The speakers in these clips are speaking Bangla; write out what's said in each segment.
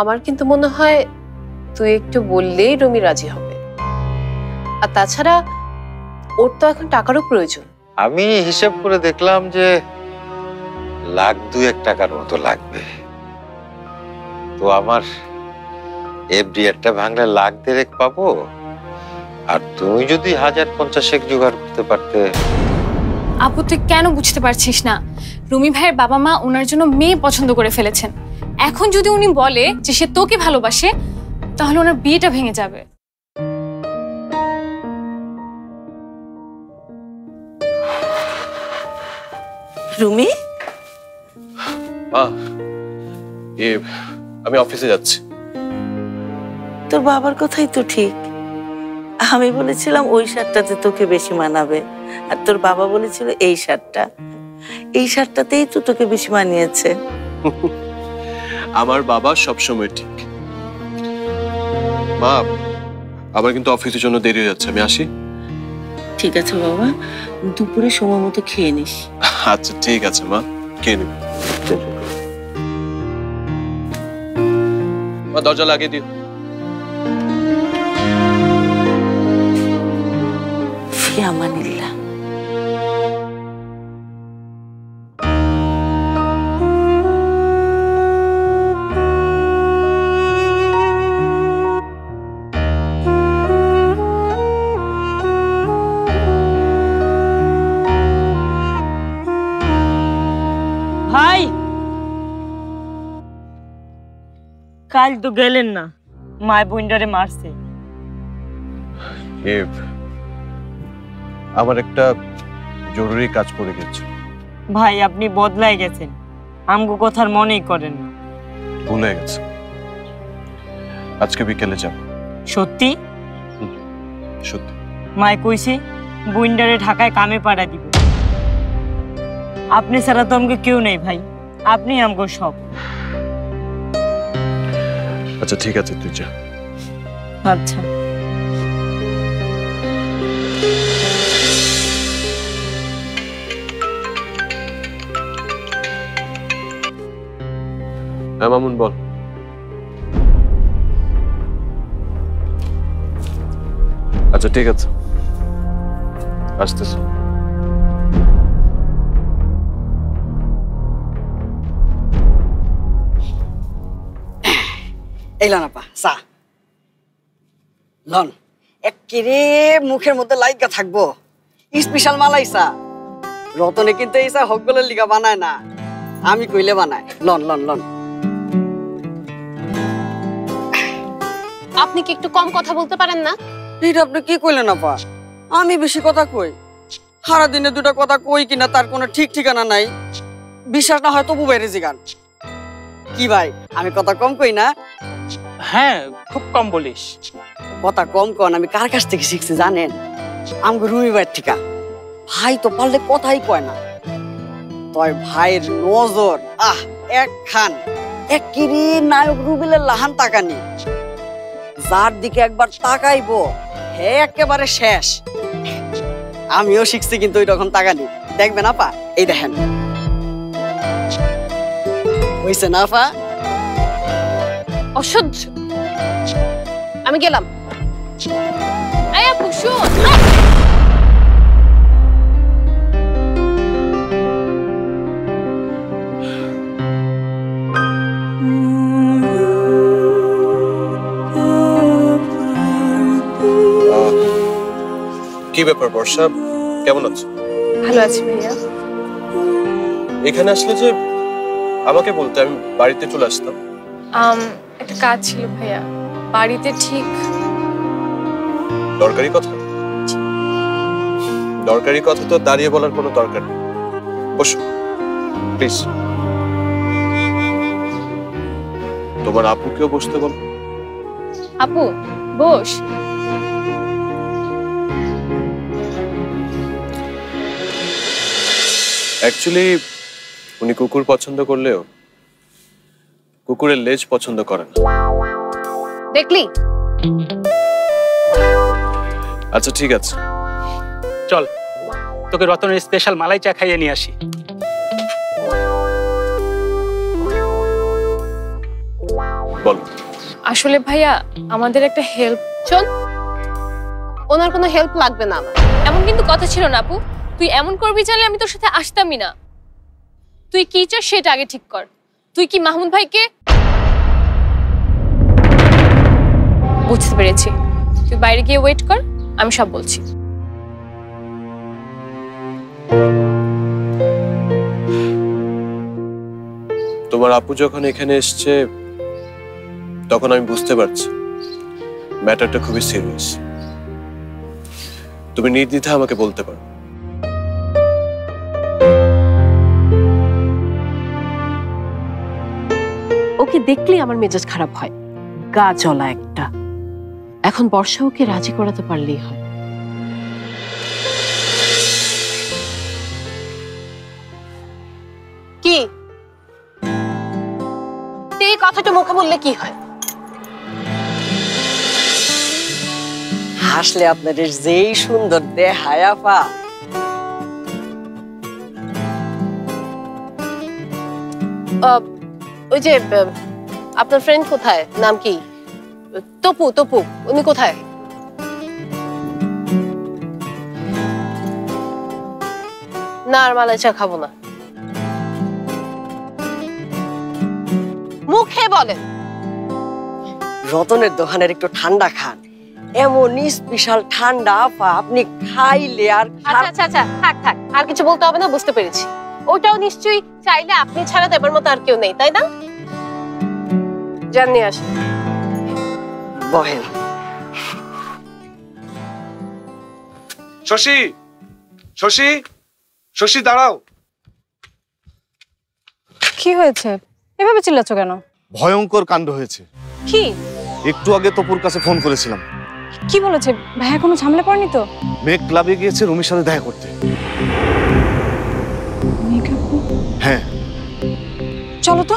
আমার কিন্তু মনে হয় তুই একটু বললেই রুমি রাজি হবে। আর তাছাড়া ওর তো এখন টাকারও প্রয়োজন। আমি হিসাব করে দেখলাম যে $1,02,000 মতো লাগবে। তো আমার এফডি একটা ভাঙলে $1,02,000 পাবো, আর তুমি যদি 1,050 জোগাড় করতে পারতে। আপু তুই কেন বুঝতে পারছিস না? রুমি ভাইয়ের বাবা মা ওনার জন্য মেয়ে পছন্দ করে ফেলেছেন। এখন যদি উনি বলে যে সে তোকে ভালোবাসে, তাহলে ওনার বিয়েটা ভেঙে যাবে। রুমি, আমি অফিসে যাচ্ছি। তোর বাবার কথাই তো ঠিক। আমি বলেছিলাম ওই শার্টটাতে তোকে বেশি মানাবে, আর তোর বাবা বলেছিল এই শার্টটাতেই তো তোকে বেশি মানিয়েছে। আমার বাবা সবসময় ঠিক। মা, আমার কিন্তু অফিসের জন্য দেরি হয়ে যাচ্ছে, আমি আসি। ঠিক আছে বাবা, দুপুরে সময় মতো খেয়ে নিস। আচ্ছা ঠিক আছে মা, খেয়ে নিব। মা দরজা লাগিয়ে দিও। ফি আমানিল্লাহ। ভাই, কাল তো গেলেন না, মায় বোনটারে মারছে। আমার একটা জরুরি কাজ পড়ে গেছে। ভাই আপনি বদলাই গেছেন, আমগো কথার মনেই করেন না। ভুলে গেছে, আজকে বিকেলে যাব। সত্যি? সত্যি। মায় কইছে বোনটারে ঢাকায় কামে পাড়া দিব। আপনি ছাড়া তো আমাকে কেউ নেই ভাই, আপনি আমগো সব। আচ্ছা ঠিক আছে, তুই যা। আচ্ছা। হ্যাঁ মামুন বল। আচ্ছা ঠিক আছে, আসতেছি। এইলাম আপা চা লন, একেরে মুখের মধ্যে লাইগা থাকবো। স্পেশাল মালাই চা, রতনে কিন্তু এই চা হকগুলোর লিগা বানায় না, আমি কইলে বানায়। Loan loan loan. আপনি কি একটু কম কথা বলতে পারেন না? এটা আপনি কি কইলেন আপা? আমি বেশি কথা কই? সারা দিনে দুটা কথা কই কিনা তার কোনো ঠিক ঠিকানা নাই। বিশ্বাস না হয় তবু বাইরে জিগান। কি ভাই, আমি কথা কম কই না? হ্যাঁ, খুব কম বলিস। কথা কম কন আমি কার কাছ থেকে শিখছি জানেন? আমগো রুমি ভাইয়ের ঠিকা। ভাই তো পারলে কথাই কয় না, তয় ভাইয়ের নজর একখান একেরে নায়ক রুবেলের লাহান তাকানি। যার দিকে একবার তাকাইবো হে একেবারে শেষ। আমিও শিখছি কিন্তু ওই রকম তাকানি, দেখবেন আপা। এই দেখেন, হইছে না আপা? অসহ্য। আমি গেলাম। এই আপু শুন। কি ব্যাপার বর্ষা, কেমন আছো? ভালো আছি ভাইয়া। এখানে আসলে যে আমাকে বলতে, আমি বাড়িতে চলে আসতাম। একটা কাজ ছিল ভাইয়া, বাড়িতে ঠিক। দরকারি কথা? দরকারি কথা তো দাঁড়িয়ে বলার কোনো দরকার নেই, বসো প্লিজ। তোমার আপুকেও বসতে বলো। আপু বস। অ্যাকচুয়ালি উনি কুকুর পছন্দ করলেও কুকুরের লেজ পছন্দ করে না। দেখলি? আচ্ছা ঠিক আছে, চল তোকে রতনের স্পেশাল মালাই চা খাইয়ে নিয়ে আসি। বলো। আসলে ভাইয়া আমাদের একটা হেল্প। শোন, ওনার কোনো হেল্প লাগবে না আমার। এমন কিন্তু কথা ছিল না আপু, তুই এমন করবি জানলে আমি তোর সাথে আসতামই না। তুই কি চাস সেটা আগে ঠিক কর। তুই কি মাহমুদ ভাইকে? বুঝতে পেরেছি, তুই বাইরে গিয়ে ওয়েট কর, আমি সব বলছি। তোমার আপু যখন এখানে এসছে তখন আমি বুঝতে পারছি ম্যাটারটা খুবই সিরিয়াস। তুমি নির্দ্বিধায় আমাকে বলতে পারো। ওকে দেখলেই আমার মেজাজ খারাপ হয়, গা জ্বলা একটা। এখন বর্ষা ওকে রাজি করাতে পারলেই হয়। কি এই কথাটা মুখে বললে কি হয়? হাসলে আপনাদের যেই সুন্দর দেখায় আপা। ওই যে আপনার ফ্রেন্ড কোথায়, নাম কি? তপু, তপু উনি কোথায়? না আর মালাই চা খাবো না। মুখে বলেন। রতনের দোকানের একটু ঠান্ডা খান, এমন স্পেশাল ঠান্ডা আপা, আপনি খাইলে আর আচ্ছা আচ্ছা আচ্ছা, থাক থাক, আর কিছু বলতে হবে না, বুঝতে পেরেছি। ওটাও নিশ্চয়ই চাইলে আপনি ছাড়া দেবার মতো আর কেউ নেই, তাই না? জানিয়ে আসেন। বহেন। শশী, শশী, শশী দাঁড়াও। কি হয়েছে? এভাবে চিল্লাচ্ছ কেন? ভয়ঙ্কর কাণ্ড হয়েছে। কি? একটু আগে তপুর কাছে ফোন করেছিলাম। কি বলেছে? ভাইয়া কোনো ঝামেলা করেনি তো? মেঘ ক্লাবে গিয়েছে রুমির সাথে দেখা করতে। হ্যাঁ, চলো তো।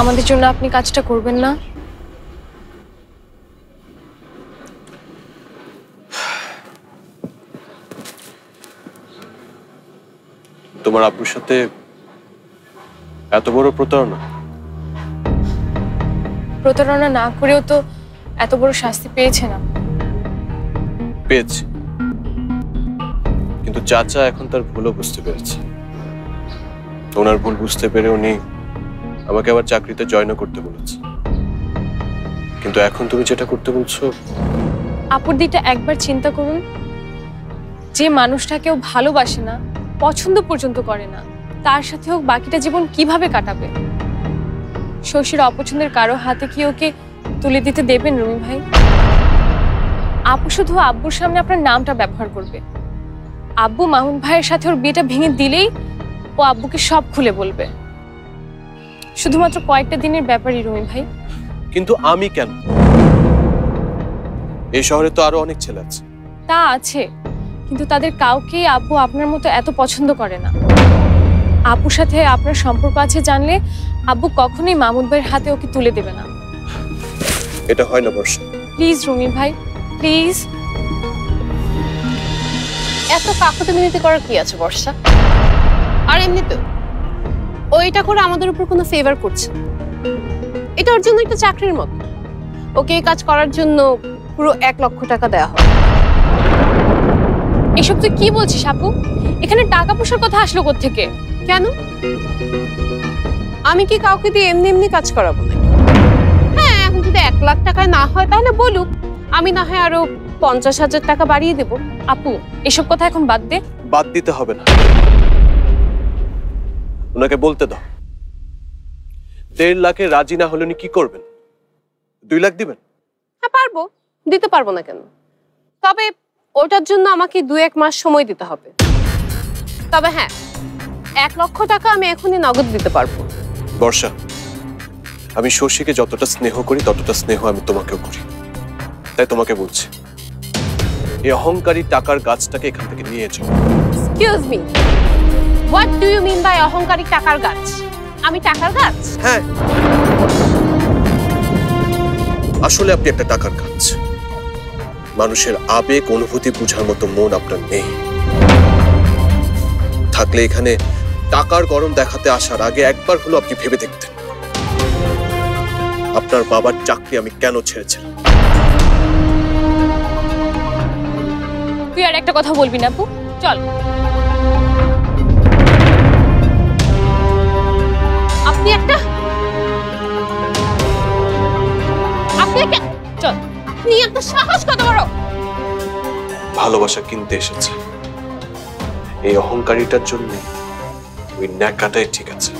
আমাদের জন্য আপনি কাজটা করবেন না? তোমার আপুর সাথে এত বড় প্রতারণা? প্রতারণা না করেও তো এত বড় শাস্তি পেয়েছে না? পেয়েছি, কিন্তু চাচা এখন তার ভুলও বুঝতে পেরেছে। ওনার ভুল বুঝতে পেরে উনি আমাকে আবার চাকরিতে জয়েন করতে বলেছে। কিন্তু এখন তুমি যেটা করতে বলছো। আপুর দিকটা একবার চিন্তা করুন। যে মানুষটা কেউ ভালোবাসে না, পছন্দ পর্যন্ত করে না, তার সাথে হোক বাকিটা জীবন কিভাবে কাটাবে? শশীর অপছন্দের কারো হাতে কি ওকে তুলে দিতে দেবেন রুমি ভাই? আপু শুধু আব্বুর সামনে আপনার নামটা ব্যবহার করবে। আব্বু মামুন ভাইয়ের সাথে ওর বিয়েটা ভেঙে দিলেই ও আব্বুকে সব খুলে বলবে। শুধুমাত্র কয়েকটা দিনের ব্যাপারই রুমি ভাই। কিন্তু আমি কেন? এই শহরে তো আরো অনেক ছেলে আছে। তা আছে, কিন্তু তাদের কাউকেই আব্বু আপনার মতো এত পছন্দ করে না। আপুর সাথে আপনার সম্পর্ক আছে জানলে আব্বু কখনোই মামুন ভাইয়ের হাতে ওকে তুলে দেবে না। এটা হয় না বর্ষা। প্লিজ রুমি ভাই, প্লিজ। এত কাকুতি করার কি আছে বর্ষা? আর এমনিতে ওইটা করে আমাদের উপর কোনো ফেভার করছে। এটা ওর জন্য একটা চাকরির মতো। ওকে এই কাজ করার জন্য পুরো 1 লক্ষ টাকা দেওয়া হয়। এসব তুই কি বলছিস আপু? এখানে টাকা পয়সার কথা আসলো কোত্থেকে? কেন? আমি কি কাউকে দিয়ে এমনি এমনি কাজ করাবো না? হ্যাঁ, এখন যদি 1 লাখ টাকায় না হয় তাহলে বলুক, আমি না হয় আরো 50,000 টাকা বাড়িয়ে দেবো। আপু এসব কথা এখন বাদ দে। বাদ দিতে হবে না, ওনাকে বলতে দাও। 1.5 লাখে রাজি না হলে উনি কি করবেন? 2 লাখ দিবেন? হ্যাঁ পারবো, দিতে পারবো না কেন? তবে ওটার জন্য আমাকে 2-1 মাস সময় দিতে হবে। তবে হ্যাঁ, 1 লক্ষ টাকা আমি এখনই নগদ দিতে পারবো। বর্ষা, আমি শশীকে যতটা স্নেহ করি ততটা স্নেহ আমি তোমাকেও করি। তাই তোমাকে বলছি, এই অহংকারী টাকার গাছটাকে এখান থেকে নিয়ে যাও। Excuse me, what do you mean by অহংকারী টাকার গাছ? আমি টাকার গাছ? হ্যাঁ, আসলে আপনি একটা টাকার গাছ। মানুষের আবেগ অনুভূতি বোঝার মতো মন আপনার নেই। থাকলে এখানে টাকার গরম দেখাতে আসার আগে একবার হলো আপনি ভেবে দেখতেন আপনার বাবার চাকরি আমি কেন ছেড়েছিলাম। তুই আর একটা কথা বলবি না আপু, চল। আপনি একটা চল। আপনি একটা সাহস কত বড়! ভালোবাসা কিনতে এসেছে, এই অহংকারীটার জন্য ওই ন্যাকাটাই ঠিক আছে।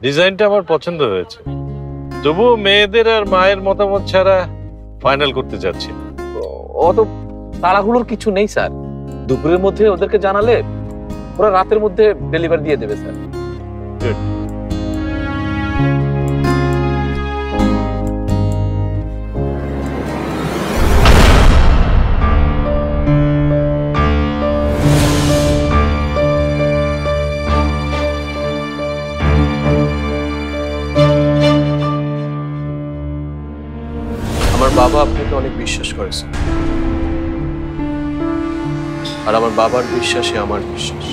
ডিজাইনটা আমার পছন্দ হয়েছে, তবুও মেয়েদের আর মায়ের মতামত ছাড়া ফাইনাল করতে যাচ্ছি না। অত তাড়াহুড়োর কিছু নেই স্যার, দুপুরের মধ্যে ওদেরকে জানালে ওরা রাতের মধ্যে ডেলিভারি দিয়ে দেবে স্যার। আমার বাবা আপনাকে অনেক বিশ্বাস করেছে, আর আমার বাবার বিশ্বাসই আমার বিশ্বাস।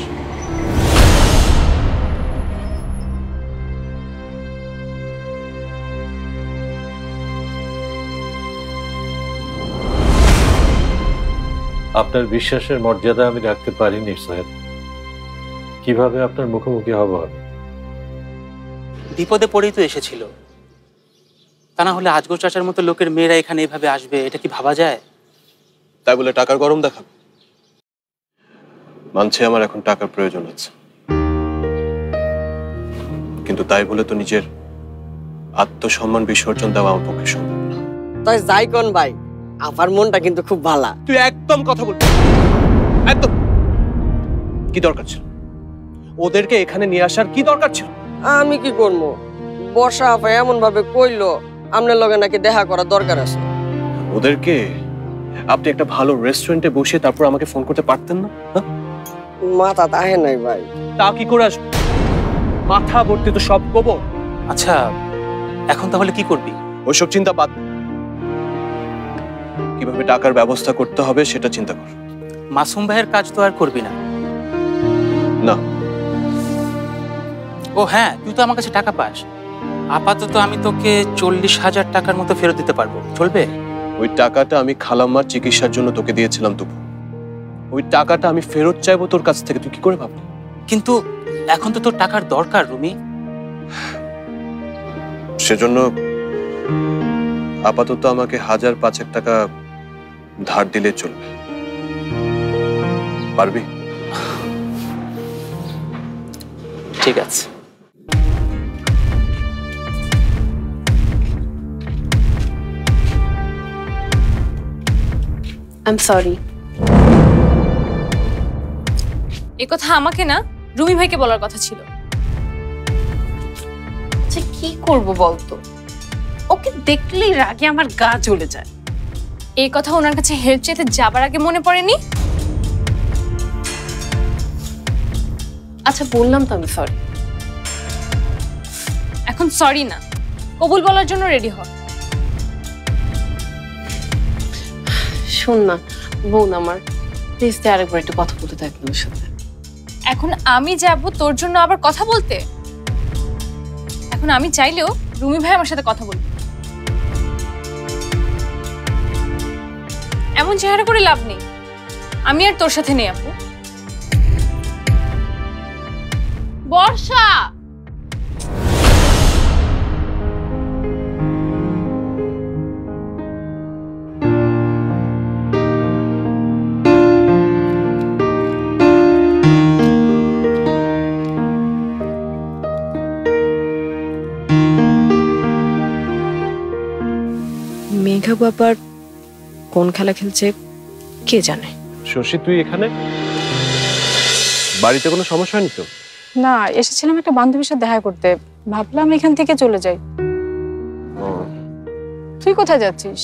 আপনার বিশ্বাসের মর্যাদা আমি রাখতে পারিনি সাহেব, কিভাবে আপনার মুখোমুখি হব? বিপদে পড়েই তো এসেছিল, তা না হলে আজগর চাচার মতো লোকের মেয়েরা এখানে এভাবে আসবে এটা কি ভাবা যায়? তাই বলে টাকার গরম দেখাবে? মানছে আমার এখন টাকার প্রয়োজন আছে, কিন্তু তাই বলে তো নিজের আত্মসম্মান বিসর্জন দেওয়া আমার পক্ষে সম্ভব না। তাই যাই কোন ভাই, আমার মনটা কিন্তু খুব ভালো। তুই একদম কথা বলবি একদম। কি দরকার ছিল ওদেরকে এখানে নিয়ে আসার? কি দরকার ছিল? আমি কি করবো, বর্ষা আপা এমন ভাবে কইলো আপনার লগে নাকি দেখা করার দরকার আছে। ওদেরকে আপনি একটা ভালো রেস্টুরেন্টে বসে তারপর আমাকে ফোন করতে পারতেন না? মাথা তাহে নাই ভাই। তা কি করে আসবে? মাথা ভর্তি তো সব গোবর। আচ্ছা এখন তাহলে কি করবি? ওইসব চিন্তা বাদ, কিভাবে টাকার ব্যবস্থা করতে হবে সেটা চিন্তা কর। মাসুম ভাইয়ের কাজ তো আর করবি না? না। ও হ্যাঁ, তুই তো আমার কাছে টাকা পাস, আপাতত আমি তোকে 40,000 টাকার মতো ফেরত দিতে পারবো, চলবে? ওই টাকাটা আমি খালাম্মার চিকিৎসার জন্য তোকে দিয়েছিলাম, তবু ওই টাকাটা আমি ফেরত চাইবো তোর কাছ থেকে, তুই কি করে ভাবলি? কিন্তু এখন তো তোর টাকার দরকার রুমি। সেজন্য আপাতত আমাকে 1,000-5,000 টাকা ধার দিলে চলবে, পারবি? ঠিক আছে। I'm sorry. এ কথা আমাকে না, রুমি ভাইকে বলার কথা ছিল। আচ্ছা কি করব বলতো, ওকে দেখলেই রাগে আমার গা জ্বলে যায়। এই কথা ওনার কাছে হেল্প চাইতে যাবার আগে মনে পড়েনি? আচ্ছা বললাম তো আমি সরি। এখন সরি না, কবুল বলার জন্য রেডি হ। শোন না বোন আমার, প্লিজ তুই আরেকবার একটু কথা বলতে থাকবি ওর সাথে। এখন আমি যাব তোর জন্য আবার কথা বলতে? এখন আমি চাইলেও রুমি ভাই আমার সাথে কথা বলবে। এমন চেহারা করে লাভ নেই, আমি আর তোর সাথে নেই আপু। বর্ষা মেঘা বাবার কোন খেলা খেলছে কে জানে। শশী তুই এখানে? বাড়িতে কোনো সমস্যা হয়নি তো? না, এসেছিলাম একটা বান্ধবীর সাথে দেখা করতে, ভাবলাম এখান থেকে চলে যাই। তুই কোথায় যাচ্ছিস?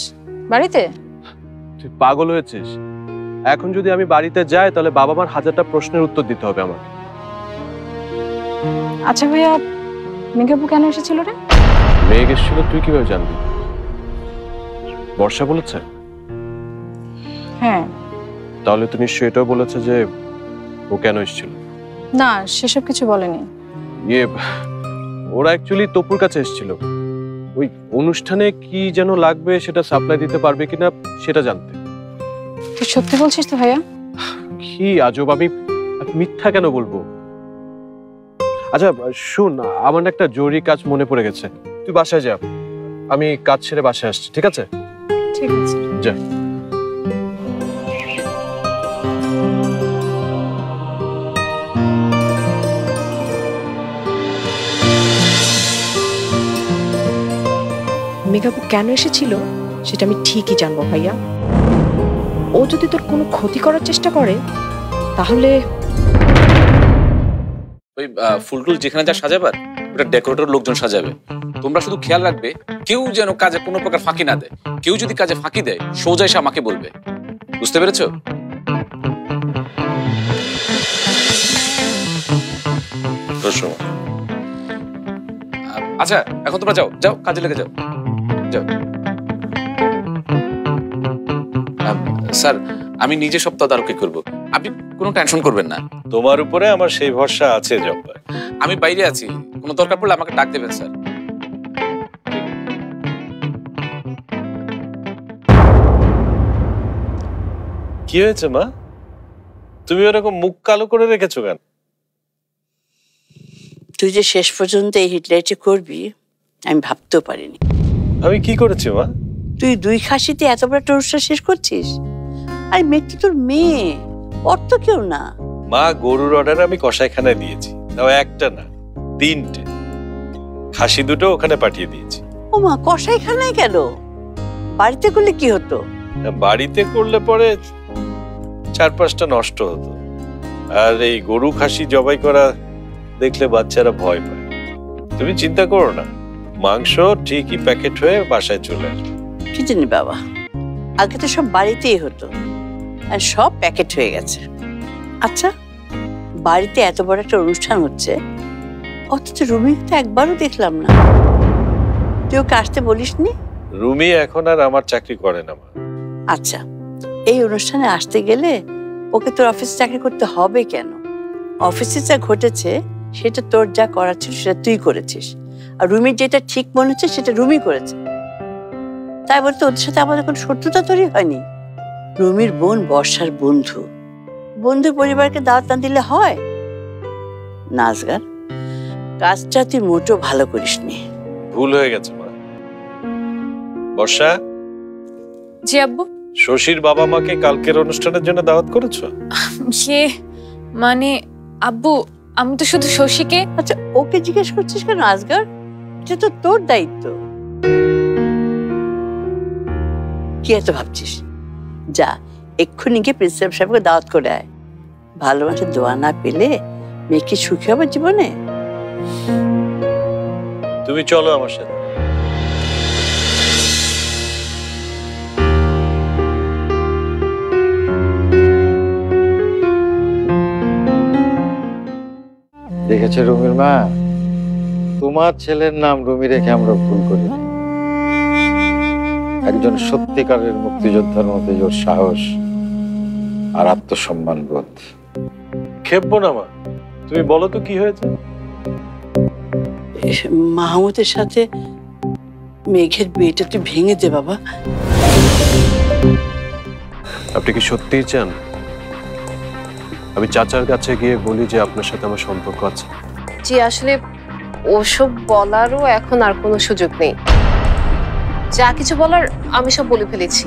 বাড়িতে? তুই পাগল হয়েছিস? এখন যদি আমি বাড়িতে যাই তাহলে বাবা মার 1000টা প্রশ্নের উত্তর দিতে হবে আমাকে। আচ্ছা ভাইয়া, মেঘাপু কেন এসেছিল রে? মেঘ এসেছিল তুই কিভাবে জানবি? বর্ষা বলেছে? হ্যাঁ, তাহলে তো নিশ্চয়ই এটাও বলেছে যে ও কেন এসেছিল। না, সেসব কিছু বলেনি। ওরা অ্যাকচুয়ালি তপুর কাছে এসেছিল ওই অনুষ্ঠানে কি যেন লাগবে সেটা সাপ্লাই দিতে পারবে কিনা সেটা জানতে। তুই সত্যি বলছিস তো ভাইয়া? কি আজব, আমি মিথ্যা কেন বলবো? আচ্ছা শুন, আমার না একটা জরুরি কাজ মনে পড়ে গেছে, তুই বাসায় যা, আমি কাজ ছেড়ে বাসায় আসছি, ঠিক আছে? ঠিক আছে, যা। মেঘাপু কেন এসেছিল সেটা আমি ঠিকই জানবো ভাইয়া। ও যদি তোর কোনো ক্ষতি করার চেষ্টা করে তাহলে ওই ফুলটুল যেখানে যা সাজাবার ওটা ডেকোরেটর লোকজন সাজাবে। তোমরা শুধু খেয়াল রাখবে কেউ যেন কাজে কোনো প্রকার ফাঁকি না দেয়। কেউ যদি কাজে ফাঁকি দেয় সোজা এসে আমাকে বলবে, বুঝতে পেরেছো? আচ্ছা এখন তোমরা যাও যাও, কাজে লেগে যাও যাও। স্যার আমি নিজে সব তদারকি করবো, আপনি কোনো টেনশন করবেন না। তোমার উপরে আমার সেই ভরসা আছে জব্বার। আমি বাইরে আছি, কোনো দরকার পড়লে আমাকে ডাক দেবেন স্যার। কি হয়েছে মা, তুমি ওরকম মুখ কালো করে রেখেছো কেন? তুই যে শেষ পর্যন্ত এই হিটলাইটে করবি আমি ভাবতেও পারিনি। আমি কি করেছি মা? তুই 2 খাসিতে এত বড় একটা অনুষ্ঠান শেষ করছিস? আরে মেয়েটি তোর মেয়ে, ওর তো কেউ না। মা গরুর অর্ডার আমি কসাইখানায় দিয়েছি, তাও একটা না 3টে, খাসি 2টো ওখানে পাঠিয়ে দিয়েছি। ও মা, কসাইখানায় গেল? বাড়িতে করলে কি হতো? বাড়িতে করলে পরে 4-5টা নষ্ট হতো, আর এই গরু খাসি জবাই করা দেখলে বাচ্চারা ভয় পায়। তুমি চিন্তা করো না, মাংস ঠিকই প্যাকেট হয়ে বাসায় চলে আসবে। কি জানি বাবা, আগে তো সব বাড়িতেই হতো, আর সব প্যাকেট হয়ে গেছে। আচ্ছা, বাড়িতে এত বড় একটা অনুষ্ঠান হচ্ছে, অথচ রুমি তো একবারও দেখলাম না। তুই ওকে আসতে বলিসনি? রুমি এখন আর আমার চাকরি করে না মা। আচ্ছা, এই অনুষ্ঠানে আসতে গেলে ওকে তোর অফিসে চাকরি করতে হবে কেন? অফিসে যা ঘটেছে সেটা তোর যা করার ছিল সেটা তুই করেছিস, আর রুমির যেটা ঠিক মনে হচ্ছে সেটা রুমি করেছে। তাই বলতে ওদের সাথে আমাদের কোনো শত্রুতা তৈরি হয়নি। রুমির বোন বর্ষার বন্ধু, বন্ধুর পরিবারকে দাওয়াত না দিলে হয়? নাজগার, কাজটা তুই মোটেও ভালো করিসনি। ভুল হয়ে গেছে মা। বর্ষা। জি আব্বু। শশীর বাবা মাকে কালকের অনুষ্ঠানের জন্য দাওয়াত করেছো? মানে আব্বু, আমি তো শুধু শশীকে। আচ্ছা, ওকে জিজ্ঞেস করছিস কেন আজগার? এটা তো তোর দায়িত্ব। কি এত ভাবছিস? যা, এক্ষুনি গিয়ে প্রিন্সিপাল সাহেবকে দাওয়াত করে আয়। ভালো মানুষের দোয়া না পেলে মেয়ে কি সুখী হবে জীবনে? তুমি চলো আমার সাথে। দেখেছো রুমির মা, তোমার ছেলের নাম রুমি রেখে আমরা ভুল করি। একজন সত্যিকারের মুক্তিযোদ্ধার মধ্যে ওর সাহস আর আত্মসম্মান বোধ। খেপবো না মা, তুমি বলো তো কি হয়েছে? মাহমুদের সাথে মেঘের বিয়েটা তুই ভেঙে দে বাবা। আপনি কি সত্যিই চান আমি চাচার কাছে গিয়ে বলি যে আপনার সাথে আমার সম্পর্ক আছে? জি, আসলে ওসব বলারও এখন আর কোনো সুযোগ নেই। যা কিছু বলার আমি সব বলে ফেলেছি।